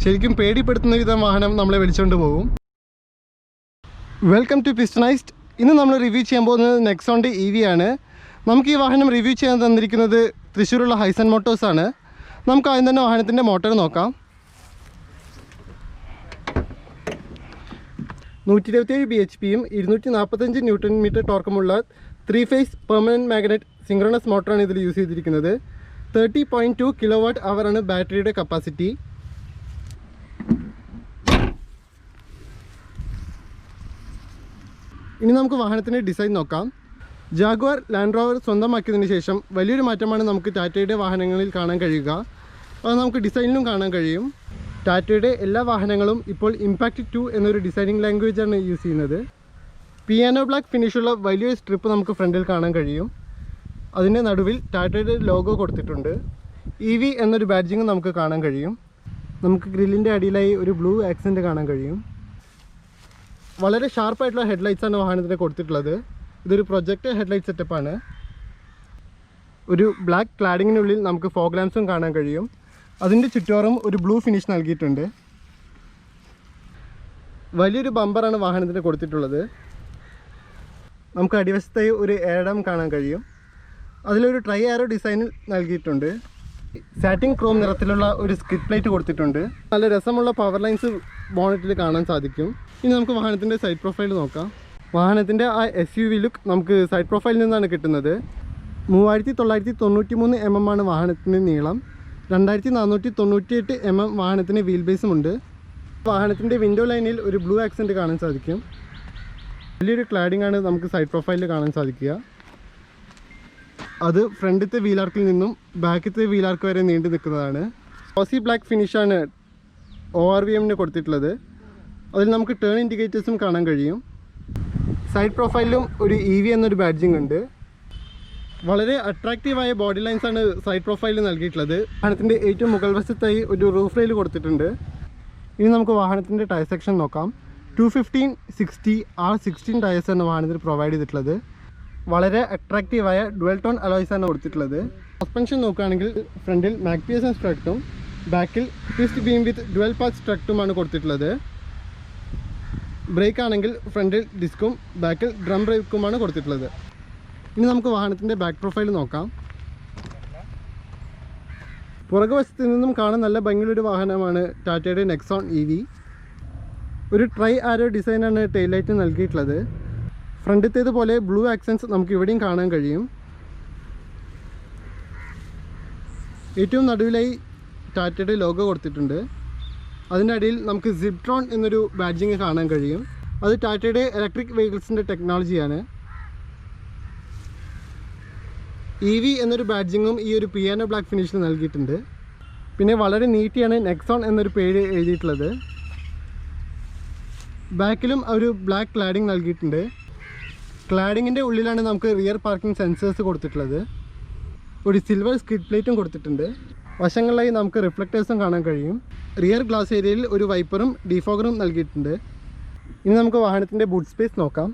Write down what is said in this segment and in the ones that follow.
ശരിക്കും പേടിപ്പെടുത്തുന്ന വിധം വാഹനം നമ്മളെ വലിച്ചുകൊണ്ട് പോകും. Welcome to Pistonized. ഇന്ന് നമ്മൾ റിവ്യൂ ചെയ്യാൻ പോകുന്നത് നെക്സോണിൻ്റെ EV ആണ്. നമുക്ക് ഈ വാഹനം റിവ്യൂ ചെയ്യാൻ തന്നിരിക്കുന്നത് തൃശ്ശൂരുള്ള ഹൈസൺ മോട്ടോഴ്സാണ്. നമുക്ക് ആദ്യം തന്നെ വാഹനത്തിൻ്റെ മോട്ടോർ നോക്കാം. 127 bhpയും 245 Nm ടോർക്കുമുള്ള 3 ഫേസ് പെർമനൻറ്റ് മാഗ്നറ്റ് സിങ്ക്രണസ് മോട്ടറാണ് ഇതിൽ യൂസ് ചെയ്തിരിക്കുന്നത്. 30.2 kWh ആണ് ബാറ്ററിയുടെ കപ്പാസിറ്റി. ഇനി നമുക്ക് വാഹനത്തിൻ്റെ ഡിസൈൻ നോക്കാം. ജാഗ്വാർ ലാൻഡ് റോവർ സ്വന്തമാക്കിയതിന് ശേഷം വലിയൊരു മാറ്റമാണ് നമുക്ക് ടാറ്റയുടെ വാഹനങ്ങളിൽ കാണാൻ കഴിയുക. അത് നമുക്ക് ഡിസൈനിലും കാണാൻ കഴിയും. ടാറ്റയുടെ എല്ലാ വാഹനങ്ങളും ഇപ്പോൾ ഇമ്പാക്റ്റ് 2 എന്നൊരു ഡിസൈനിങ് ലാംഗ്വേജാണ് യൂസ് ചെയ്യുന്നത്. പിയാനോ ബ്ലാക്ക് ഫിനിഷുള്ള വലിയൊരു സ്ട്രിപ്പ് നമുക്ക് ഫ്രണ്ടിൽ കാണാൻ കഴിയും. അതിൻ്റെ നടുവിൽ ടാറ്റയുടെ ലോഗോ കൊടുത്തിട്ടുണ്ട്. EV എന്നൊരു ബാഡ്ജിങ് നമുക്ക് കാണാൻ കഴിയും. നമുക്ക് ഗ്രില്ലിൻ്റെ അടിയിലായി ഒരു ബ്ലൂ ആക്സെൻറ്റ് കാണാൻ കഴിയും. വളരെ ഷാർപ്പായിട്ടുള്ള ഹെഡ്ലൈറ്റ്സാണ് വാഹനത്തിന് കൊടുത്തിട്ടുള്ളത്. ഇതൊരു പ്രൊജക്റ്റ് ഹെഡ്ലൈറ്റ് സെറ്റപ്പാണ്. ഒരു ബ്ലാക്ക് ക്ലാഡിങ്ങിനുള്ളിൽ നമുക്ക് ഫോഗ് ലാംപ്സും കാണാൻ കഴിയും. അതിൻ്റെ ചുറ്റോറും ഒരു ബ്ലൂ ഫിനിഷ് നൽകിയിട്ടുണ്ട്. വലിയൊരു ബമ്പറാണ് വാഹനത്തിന് കൊടുത്തിട്ടുള്ളത്. നമുക്ക് അടിവശത്തായി ഒരു എയർഡാം കാണാൻ കഴിയും. അതിലൊരു ട്രൈ ആരോ ഡിസൈനിൽ നൽകിയിട്ടുണ്ട്. സാറ്റിൻ ക്രോം നിറത്തിലുള്ള ഒരു സ്കിഡ് പ്ലേറ്റ് കൊടുത്തിട്ടുണ്ട്. നല്ല രസമുള്ള പവർ ലൈൻസ് ബോണറ്റിൽ കാണാൻ സാധിക്കും. ഇനി നമുക്ക് വാഹനത്തിൻ്റെ സൈഡ് പ്രൊഫൈൽ നോക്കാം. വാഹനത്തിൻ്റെ ആ SUV ലുക്ക് നമുക്ക് സൈഡ് പ്രൊഫൈലിൽ നിന്നാണ് കിട്ടുന്നത്. 3993 mm ആണ് വാഹനത്തിൻ്റെ നീളം. 2498 mm വാഹനത്തിന് വീൽ ബേസുമുണ്ട്. വാഹനത്തിൻ്റെ വിൻഡോ ലൈനിൽ ഒരു ബ്ലൂ ആക്സെൻറ്റ് കാണാൻ സാധിക്കും. വലിയൊരു ക്ലാഡിംഗ് ആണ് നമുക്ക് സൈഡ് പ്രൊഫൈലിൽ കാണാൻ സാധിക്കുക. അത് ഫ്രണ്ടിലത്തെ വീലാർക്കിൽ നിന്നും ബാക്കിലത്തെ വീലാർക്ക് വരെ നീണ്ടു നിൽക്കുന്നതാണ്. ഓസി ബ്ലാക്ക് ഫിനിഷാണ് ORVMന് കൊടുത്തിട്ടുള്ളത്. അതിൽ നമുക്ക് ടേൺ ഇൻഡിക്കേറ്റേഴ്സും കാണാൻ കഴിയും. സൈഡ് പ്രൊഫൈലിലും ഒരു EV എന്നൊരു ബാഡ്ജിങ് ഉണ്ട്. വളരെ അട്രാക്റ്റീവായ ബോഡി ലൈൻസാണ് സൈഡ് പ്രൊഫൈലിൽ നൽകിയിട്ടുള്ളത്. വാഹനത്തിൻ്റെ ഏറ്റവും മുകൾ വശത്തായി ഒരു റൂഫ് റെയിൽ കൊടുത്തിട്ടുണ്ട്. ഇനി നമുക്ക് വാഹനത്തിൻ്റെ ടയർ സെക്ഷൻ നോക്കാം. 215, 60, R16 ടയേഴ്സാണ് വാഹനത്തിന് പ്രൊവൈഡ് ചെയ്തിട്ടുള്ളത്. വളരെ അട്രാക്റ്റീവായ ഡുവൽ ടോൺ അലോയ്സാണ് കൊടുത്തിട്ടുള്ളത്. സസ്പെൻഷൻ നോക്കുകയാണെങ്കിൽ ഫ്രണ്ടിൽ മാഗ്പിയസൺ സ്ട്രട്ടും ബാക്കിൽ twist beam with dual path സ്ട്രട്ടുമാണ് കൊടുത്തിട്ടുള്ളത്. ബ്രേക്ക് ആണെങ്കിൽ ഫ്രണ്ടിൽ ഡിസ്കും ബാക്കിൽ ഡ്രം ബ്രേക്കുമാണ് കൊടുത്തിട്ടുള്ളത്. ഇനി നമുക്ക് വാഹനത്തിൻ്റെ ബാക്ക് പ്രൊഫൈൽ നോക്കാം. പുറകുവശത്ത് നിന്നും കാണാൻ നല്ല ഭംഗിയുള്ളൊരു വാഹനമാണ് ടാറ്റയുടെ നെക്സോൺ EV. ഒരു ട്രൈ ആരോ ഡിസൈനാണ് ടെയിൽ ലൈറ്റ് നൽകിയിട്ടുള്ളത്. ഫ്രണ്ടിലത്തേതുപോലെ ബ്ലൂ ആക്സൻസ് നമുക്ക് ഇവിടെയും കാണാൻ കഴിയും. ഏറ്റവും നടുവിലായി ടാറ്റയുടെ ലോഗോ കൊടുത്തിട്ടുണ്ട്. അതിൻ്റെ അടിയിൽ നമുക്ക് സിബ്ട്രോൺ എന്നൊരു ബാഡ്ജിങ് കാണാൻ കഴിയും. അത് ടാറ്റയുടെ ഇലക്ട്രിക് വെഹിക്കിൾസിൻ്റെ ടെക്നോളജിയാണ്. EV എന്നൊരു ബാഡ്ജിങ്ങും ഈ ഒരു പിയാനോ ബ്ലാക്ക് ഫിനിഷിൽ നൽകിയിട്ടുണ്ട്. പിന്നെ വളരെ നീറ്റിയാണ് നെക്സോൺ എന്നൊരു പേര് എഴുതിയിട്ടുള്ളത്. ബാക്കിലും ഒരു ബ്ലാക്ക് ക്ലാഡിങ് നൽകിയിട്ടുണ്ട്. ക്ലാഡിങ്ങിൻ്റെ ഉള്ളിലാണ് നമുക്ക് റിയർ പാർക്കിംഗ് സെൻസേഴ്സ് കൊടുത്തിട്ടുള്ളത്. ഒരു സിൽവർ സ്കിഡ് പ്ലേറ്റും കൊടുത്തിട്ടുണ്ട്. വശങ്ങളിലായി നമുക്ക് റിഫ്ലക്റ്റേഴ്സും കാണാൻ കഴിയും. റിയർ ഗ്ലാസ് ഏരിയയിൽ ഒരു വൈപ്പറും ഡിഫോഗറും നൽകിയിട്ടുണ്ട്. ഇനി നമുക്ക് വാഹനത്തിൻ്റെ ബൂട്ട് സ്പേസ് നോക്കാം.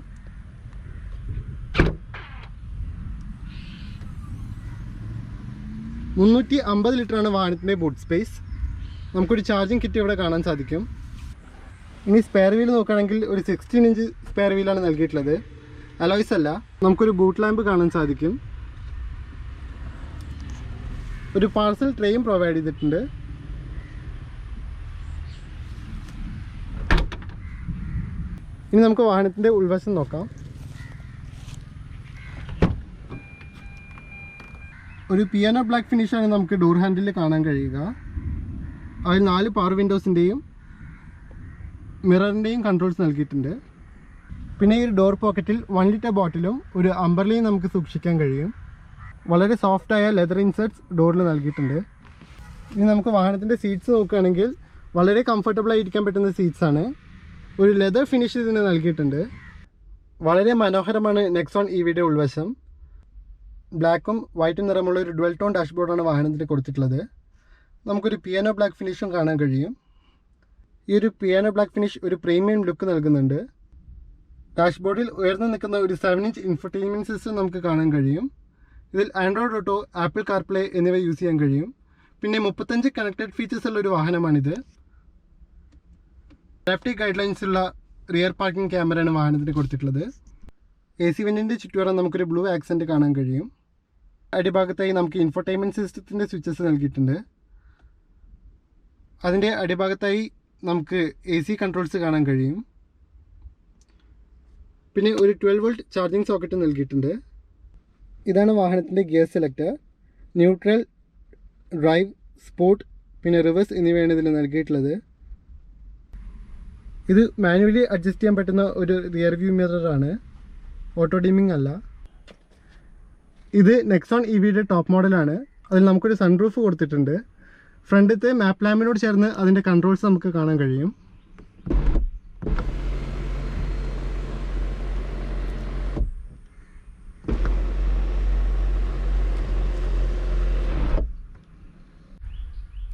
$350 ലിറ്ററാണ് വാഹനത്തിൻ്റെ ബൂട്ട് സ്പേസ്. നമുക്കൊരു ചാർജിങ് കിറ്റ് ഇവിടെ കാണാൻ സാധിക്കും. ഇനി സ്പെയർ വീൽ നോക്കുകയാണെങ്കിൽ ഒരു 16 ഇഞ്ച് സ്പെയർ വീലാണ് നൽകിയിട്ടുള്ളത്. അലോയ്സ് അല്ല. നമുക്കൊരു ബൂട്ട് ലാമ്പ് കാണാൻ സാധിക്കും. ഒരു പാർസൽ ട്രേയും പ്രൊവൈഡ് ചെയ്തിട്ടുണ്ട്. ഇനി നമുക്ക് വാഹനത്തിൻ്റെ ഉൾവശം നോക്കാം. ഒരു പിയാനോ ബ്ലാക്ക് ഫിനിഷാണ് നമുക്ക് ഡോർ ഹാൻഡിൽ കാണാൻ കഴിയുക. അതിൽ 4 പവർ വിൻഡോസിൻ്റെയും മിററിൻ്റെയും കൺട്രോൾസ് നൽകിയിട്ടുണ്ട്. പിന്നെ ഈ ഒരു ഡോർ പോക്കറ്റിൽ 1 ലിറ്റർ ബോട്ടിലും ഒരു അംബർലയും നമുക്ക് സൂക്ഷിക്കാൻ കഴിയും. വളരെ സോഫ്റ്റായ ലെതർ ഇൻസേർട്ട്സ് ഡോറിൽ നൽകിയിട്ടുണ്ട്. ഇനി നമുക്ക് വാഹനത്തിൻ്റെ സീറ്റ്സ് നോക്കുകയാണെങ്കിൽ വളരെ കംഫർട്ടബിളായി ഇരിക്കാൻ പറ്റുന്ന സീറ്റ്സാണ്. ഒരു ലെതർ ഫിനിഷ് ഇതിന് നൽകിയിട്ടുണ്ട്. വളരെ മനോഹരമാണ് നെക്സോൺ EVയുടെ ഉൾവശം. ബ്ലാക്കും വൈറ്റും നിറമുള്ള ഒരു ഡുവൽ ടോൺ ഡാഷ്ബോർഡാണ് വാഹനത്തിന് കൊടുത്തിട്ടുള്ളത്. നമുക്കൊരു പിയാനോ ബ്ലാക്ക് ഫിനിഷും കാണാൻ കഴിയും. ഈ ഒരു പിയാനോ ബ്ലാക്ക് ഫിനിഷ് ഒരു പ്രീമിയം ലുക്ക് നൽകുന്നുണ്ട്. ഡാഷ്ബോർഡിൽ ഉയർന്നു നിൽക്കുന്ന ഒരു 7 ഇഞ്ച് ഇൻഫർടൈൻമെൻറ്റ് സിസ്റ്റം നമുക്ക് കാണാൻ കഴിയും. ഇതിൽ ആൻഡ്രോയിഡ് ഓട്ടോ, ആപ്പിൾ കാർപ്ലേ എന്നിവ യൂസ് ചെയ്യാൻ കഴിയും. പിന്നെ 35 കണക്റ്റഡ് ഫീച്ചേഴ്സ് ഉള്ള ഒരു വാഹനമാണിത്. സേഫ്റ്റി ഗൈഡ് ലൈൻസ് ഉള്ള റിയർ പാർക്കിംഗ് ക്യാമറയാണ് വാഹനത്തിന് കൊടുത്തിട്ടുള്ളത്. AC വെൻറ്റിൻ്റെ ചുറ്റുവരം നമുക്കൊരു ബ്ലൂ ആക്സെൻറ്റ് കാണാൻ കഴിയും. അടിഭാഗത്തായി നമുക്ക് ഇൻഫോർടൈൻമെൻറ്റ് സിസ്റ്റത്തിൻ്റെ സ്വിച്ചസ് നൽകിയിട്ടുണ്ട്. അതിൻ്റെ അടിഭാഗത്തായി നമുക്ക് AC കൺട്രോൾസ് കാണാൻ കഴിയും. പിന്നെ ഒരു 12 വോൾട്ട് ചാർജിങ് സോക്കറ്റ് നൽകിയിട്ടുണ്ട്. ഇതാണ് വാഹനത്തിൻ്റെ gear selector. Neutral, drive, sport, പിന്നെ റിവേഴ്സ് എന്നിവയാണ് ഇതിൽ നൽകിയിട്ടുള്ളത്. ഇത് മാനുവലി അഡ്ജസ്റ്റ് ചെയ്യാൻ പറ്റുന്ന ഒരു റിയർ വ്യൂ മിററാണ്, ഓട്ടോ ഡിമ്മിങ് അല്ല. ഇത് നെക്സോൺ EVയുടെ ടോപ്പ് മോഡലാണ്. അതിൽ നമുക്കൊരു സൺറൂഫ് കൊടുത്തിട്ടുണ്ട്. ഫ്രണ്ടിലത്തെ മാപ്പ് ലാമ്പിനോട് ചേർന്ന് അതിൻ്റെ കൺട്രോൾസ് നമുക്ക് കാണാൻ കഴിയും.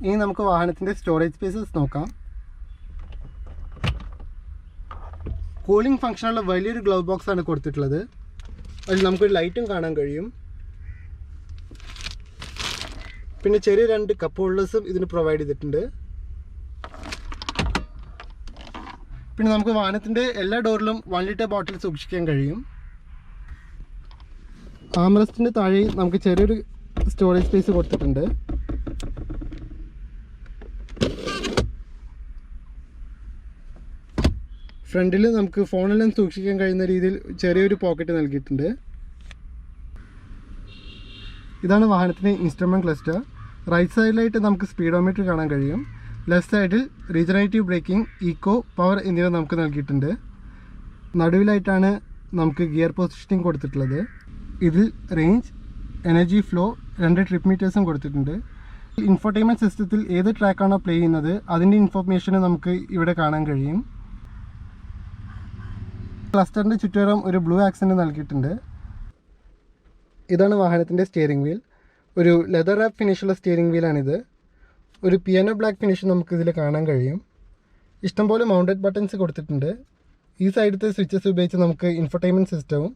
ഇനി നമുക്ക് വാഹനത്തിൻ്റെ സ്റ്റോറേജ് സ്പേസസ് നോക്കാം. കൂളിംഗ് ഫംഗ്ഷനുള്ള വലിയൊരു ഗ്ലൗ ബോക്സ് ആണ് കൊടുത്തിട്ടുള്ളത്. അതിൽ നമുക്കൊരു ലൈറ്റും കാണാൻ കഴിയും. പിന്നെ ചെറിയ 2 കപ്പ് ഹോൾഡേഴ്സും ഇതിന് പ്രൊവൈഡ് ചെയ്തിട്ടുണ്ട്. പിന്നെ നമുക്ക് വാഹനത്തിൻ്റെ എല്ലാ ഡോറിലും 1 ലിറ്റർ ബോട്ടിൽ സൂക്ഷിക്കാൻ കഴിയും. ആംറെസ്റ്റിൻ്റെ താഴെ നമുക്ക് ചെറിയൊരു സ്റ്റോറേജ് സ്പേസ് കൊടുത്തിട്ടുണ്ട്. ഫ്രണ്ടിൽ നമുക്ക് ഫോണെല്ലാം സൂക്ഷിക്കാൻ കഴിയുന്ന രീതിയിൽ ചെറിയൊരു പോക്കറ്റ് നൽകിയിട്ടുണ്ട്. ഇതാണ് വാഹനത്തിൻ്റെ ഇൻസ്ട്രുമെൻറ്റ് ക്ലസ്റ്റർ. റൈറ്റ് സൈഡിലായിട്ട് നമുക്ക് സ്പീഡോമീറ്റർ കാണാൻ കഴിയും. ലെഫ്റ്റ് സൈഡിൽ റീജനറേറ്റീവ് ബ്രേക്കിംഗ്, ഈക്കോ, പവർ എന്നിവ നമുക്ക് നൽകിയിട്ടുണ്ട്. നടുവിലായിട്ടാണ് നമുക്ക് ഗിയർ പൊസിഷനിങ് കൊടുത്തിട്ടുള്ളത്. ഇതിൽ റേഞ്ച്, എനർജി ഫ്ലോ, 2 ട്രിപ്പ് മീറ്റേഴ്സും കൊടുത്തിട്ടുണ്ട്. ഇൻഫോർടൈൻമെൻറ്റ് സിസ്റ്റത്തിൽ ഏത് ട്രാക്കാണോ പ്ലേ ചെയ്യുന്നത് അതിൻ്റെ ഇൻഫോർമേഷന് നമുക്ക് ഇവിടെ കാണാൻ കഴിയും. ക്ലസ്റ്ററിൻ്റെ ചുറ്റുവരം ഒരു ബ്ലൂ ആക്സെൻറ്റ് നൽകിയിട്ടുണ്ട്. ഇതാണ് വാഹനത്തിൻ്റെ സ്റ്റിയറിംഗ് വീൽ. ഒരു ലെതർ റാപ്പ് ഫിനിഷുള്ള സ്റ്റിയറിംഗ് വീലാണിത്. ഒരു പിയാനോ ബ്ലാക്ക് ഫിനിഷ് നമുക്കിതിൽ കാണാൻ കഴിയും. ഇഷ്ടംപോലെ മൗണ്ടഡ് ബട്ടൺസ് കൊടുത്തിട്ടുണ്ട്. ഈ സൈഡത്തെ സ്വിച്ചസ് ഉപയോഗിച്ച് നമുക്ക് ഇൻഫോർടൈൻമെൻറ്റ് സിസ്റ്റവും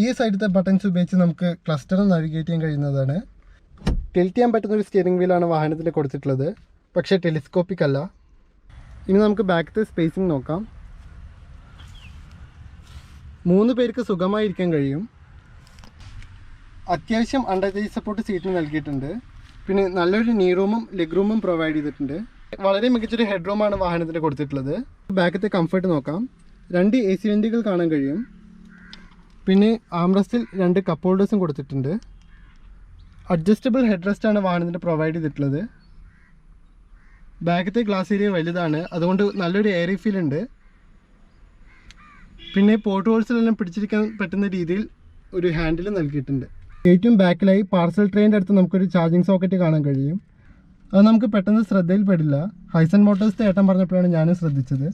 ഈ സൈഡത്തെ ബട്ടൺസ് ഉപയോഗിച്ച് നമുക്ക് ക്ലസ്റ്ററും നാവിഗേറ്റ് ചെയ്യാൻ കഴിയുന്നതാണ്. ടിൽറ്റ് ചെയ്യാൻ പറ്റുന്ന ഒരു സ്റ്റിയറിംഗ് വീലാണ് വാഹനത്തിൽ കൊടുത്തിട്ടുള്ളത്, പക്ഷേ ടെലിസ്കോപ്പിക് അല്ല. ഇനി നമുക്ക് ബാക്കത്തെ സ്പേസിങ് നോക്കാം. 3 പേർക്ക് സുഖമായിരിക്കാൻ കഴിയും. അത്യാവശ്യം അണ്ടർ തൈ സപ്പോർട്ട് സീറ്റിന് നൽകിയിട്ടുണ്ട്. പിന്നെ നല്ലൊരു നീ റൂമും ലെഗ് റൂമും പ്രൊവൈഡ് ചെയ്തിട്ടുണ്ട്. വളരെ മികച്ചൊരു ഹെഡ് റൂമാണ് വാഹനത്തിന് കൊടുത്തിട്ടുള്ളത്. ബാക്കത്തെ കംഫർട്ട് നോക്കാം. 2 AC വെൻറ്റുകൾ കാണാൻ കഴിയും. പിന്നെ ആംറെസ്റ്റിൽ 2 കപ്പ് ഹോൾഡേഴ്സും കൊടുത്തിട്ടുണ്ട്. അഡ്ജസ്റ്റബിൾ ഹെഡ് റെസ്റ്റാണ് വാഹനത്തിന് പ്രൊവൈഡ് ചെയ്തിട്ടുള്ളത്. ബാക്കത്തെ ഗ്ലാസ് ഏരിയ വലുതാണ്, അതുകൊണ്ട് നല്ലൊരു എയറി ഫീൽ ഉണ്ട്. പിന്നെ പോർട്ട് ഹോൾസിലെല്ലാം പിടിച്ചിരിക്കാൻ പറ്റുന്ന രീതിയിൽ ഒരു ഹാൻഡിൽ നൽകിയിട്ടുണ്ട്. ഏറ്റവും ബാക്കിലായി പാർസൽ ട്രെയിൻ്റെ അടുത്ത് നമുക്കൊരു ചാർജിങ് സോക്കറ്റ് കാണാൻ കഴിയും. അത് നമുക്ക് പെട്ടെന്ന് ശ്രദ്ധയിൽപ്പെടില്ല. ഹൈസൺ മോട്ടോഴ്സിൻ്റെ ഏട്ടൻ പറഞ്ഞപ്പോഴാണ് ഞാനും ശ്രദ്ധിച്ചത്.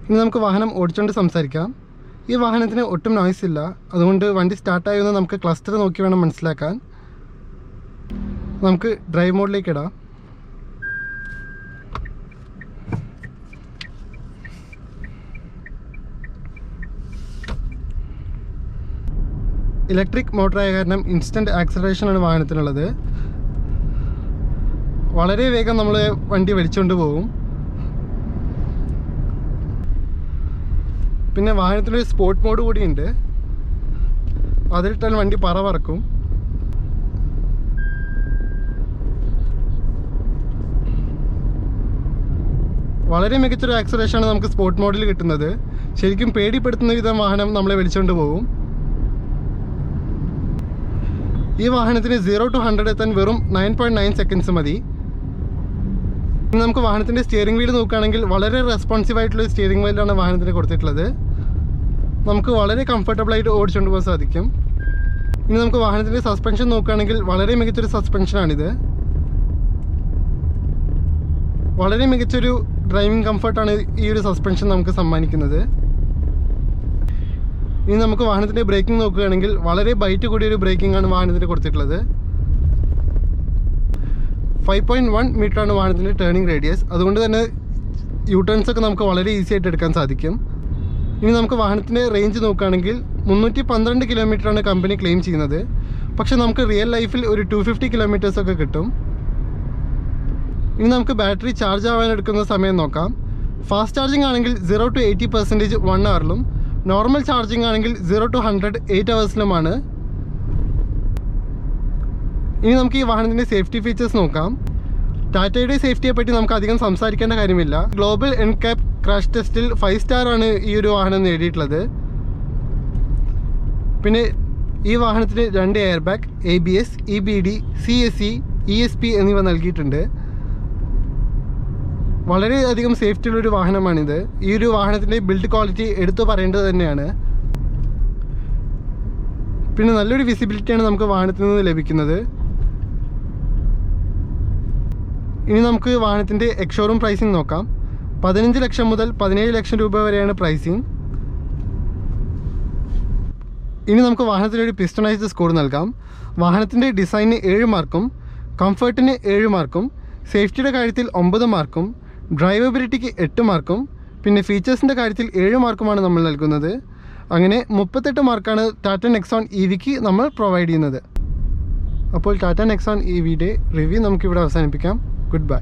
ഇനി നമുക്ക് വാഹനം ഓടിച്ചുകൊണ്ട് സംസാരിക്കാം. ഈ വാഹനത്തിന് ഒട്ടും നോയ്സ് ഇല്ല, അതുകൊണ്ട് വണ്ടി സ്റ്റാർട്ടായെന്ന് നമുക്ക് ക്ലസ്റ്റർ നോക്കി വേണം മനസ്സിലാക്കാൻ. നമുക്ക് ഡ്രൈവ് മോഡിലേക്ക് ഇടാം. ഇലക്ട്രിക് മോട്ടറായ കാരണം ഇൻസ്റ്റൻറ്റ് ആക്സലറേഷനാണ് വാഹനത്തിനുള്ളത്. വളരെ വേഗം നമ്മൾ വണ്ടി വലിച്ചുകൊണ്ട് പോകും. പിന്നെ വാഹനത്തിലൊരു സ്പോർട്ട് മോഡ് കൂടിയുണ്ട്. അതിലിട്ടാൽ വണ്ടി പറക്കും. വളരെ മികച്ചൊരു ആക്സലറേഷനാണ് നമുക്ക് സ്പോർട്ട് മോഡിൽ കിട്ടുന്നത്. ശരിക്കും പേടിപ്പെടുത്തുന്ന വിധം വാഹനം നമ്മളെ വലിച്ചുകൊണ്ട് പോകും. ഈ വാഹനത്തിന് 0 to 100 എത്താൻ വെറും 9.9 സെക്കൻഡ്സ് മതി. ഇനി നമുക്ക് വാഹനത്തിൻ്റെ സ്റ്റിയറിംഗ് വീൽ നോക്കുകയാണെങ്കിൽ വളരെ റെസ്പോൺസീവായിട്ടുള്ള സ്റ്റിയറിംഗ് വീലാണ് വാഹനത്തിന് കൊടുത്തിട്ടുള്ളത്. നമുക്ക് വളരെ കംഫർട്ടബിളായിട്ട് ഓടിച്ചുകൊണ്ട് പോകാൻ സാധിക്കും. ഇനി നമുക്ക് വാഹനത്തിൻ്റെ സസ്പെൻഷൻ നോക്കുകയാണെങ്കിൽ വളരെ മികച്ചൊരു സസ്പെൻഷനാണിത്. വളരെ മികച്ചൊരു ഡ്രൈവിംഗ് കംഫർട്ടാണ് ഈ ഒരു സസ്പെൻഷൻ നമുക്ക് സമ്മാനിക്കുന്നത്. ഇനി നമുക്ക് വാഹനത്തിൻ്റെ ബ്രേക്കിംഗ് നോക്കുകയാണെങ്കിൽ വളരെ ബൈറ്റ് കൂടിയൊരു ബ്രേക്കിംഗ് ആണ് വാഹനത്തിന് കൊടുത്തിട്ടുള്ളത്. 5.1 മീറ്ററാണ് വാഹനത്തിൻ്റെ ടേണിംഗ് റേഡിയസ്. അതുകൊണ്ട് തന്നെ യു ടേൺസൊക്കെ നമുക്ക് വളരെ ഈസി ആയിട്ട് എടുക്കാൻ സാധിക്കും. ഇനി നമുക്ക് വാഹനത്തിൻ്റെ റേഞ്ച് നോക്കുകയാണെങ്കിൽ 312 കിലോമീറ്ററാണ് കമ്പനി ക്ലെയിം ചെയ്യുന്നത്. പക്ഷേ നമുക്ക് റിയൽ ലൈഫിൽ ഒരു 250 കിലോമീറ്റേഴ്സൊക്കെ കിട്ടും. ഇനി നമുക്ക് ബാറ്ററി ചാർജ് ആവാൻ എടുക്കുന്ന സമയം നോക്കാം. ഫാസ്റ്റ് ചാർജിങ് ആണെങ്കിൽ 0 to 80% 1 ഹവറിലും, നോർമൽ ചാർജിങ് ആണെങ്കിൽ 0 to 100 8 ഹവേഴ്സിലുമാണ്. ഇനി നമുക്ക് ഈ വാഹനത്തിൻ്റെ സേഫ്റ്റി ഫീച്ചേഴ്സ് നോക്കാം. ടാറ്റയുടെ സേഫ്റ്റിയെ പറ്റി നമുക്ക് അധികം സംസാരിക്കേണ്ട കാര്യമില്ല. ഗ്ലോബൽ എൻകാപ്പ് ക്രാഷ് ടെസ്റ്റിൽ 5 സ്റ്റാറാണ് ഈ ഒരു വാഹനം നേടിയിട്ടുള്ളത്. പിന്നെ ഈ വാഹനത്തിന് 2 air bag, ABS, EBD, CSE, ESP എന്നിവ നൽകിയിട്ടുണ്ട്. വളരെയധികം സേഫ്റ്റിയുള്ളൊരു വാഹനമാണിത്. ഈ ഒരു വാഹനത്തിൻ്റെ ബിൽഡ് ക്വാളിറ്റി എടുത്തു പറയേണ്ടത് തന്നെയാണ്. പിന്നെ നല്ലൊരു വിസിബിലിറ്റിയാണ് നമുക്ക് വാഹനത്തിൽ നിന്ന് ലഭിക്കുന്നത്. ഇനി നമുക്ക് വാഹനത്തിൻ്റെ എക്സ്ഷോറൂം പ്രൈസിങ് നോക്കാം. 15 ലക്ഷം മുതൽ 17 ലക്ഷം രൂപ വരെയാണ് പ്രൈസിങ്. ഇനി നമുക്ക് വാഹനത്തിനൊരു പിസ്റ്റണൈസ്ഡ് സ്കോർ നൽകാം. വാഹനത്തിൻ്റെ ഡിസൈനിന് 7 മാർക്കും, കംഫർട്ടിന് 7 മാർക്കും, സേഫ്റ്റിയുടെ കാര്യത്തിൽ 9 മാർക്കും, ഡ്രൈവബിലിറ്റിക്ക് 8 മാർക്കും, പിന്നെ ഫീച്ചേഴ്സിൻ്റെ കാര്യത്തിൽ 7 മാർക്കുമാണ് നമ്മൾ നൽകുന്നത്. അങ്ങനെ 38 മാർക്കാണ് ടാറ്റ നെക്സോൺ EVക്ക് നമ്മൾ പ്രൊവൈഡ് ചെയ്യുന്നത്. അപ്പോൾ ടാറ്റ നെക്സോൺ EVയുടെ റിവ്യൂ നമുക്കിവിടെ അവസാനിപ്പിക്കാം. Good bye.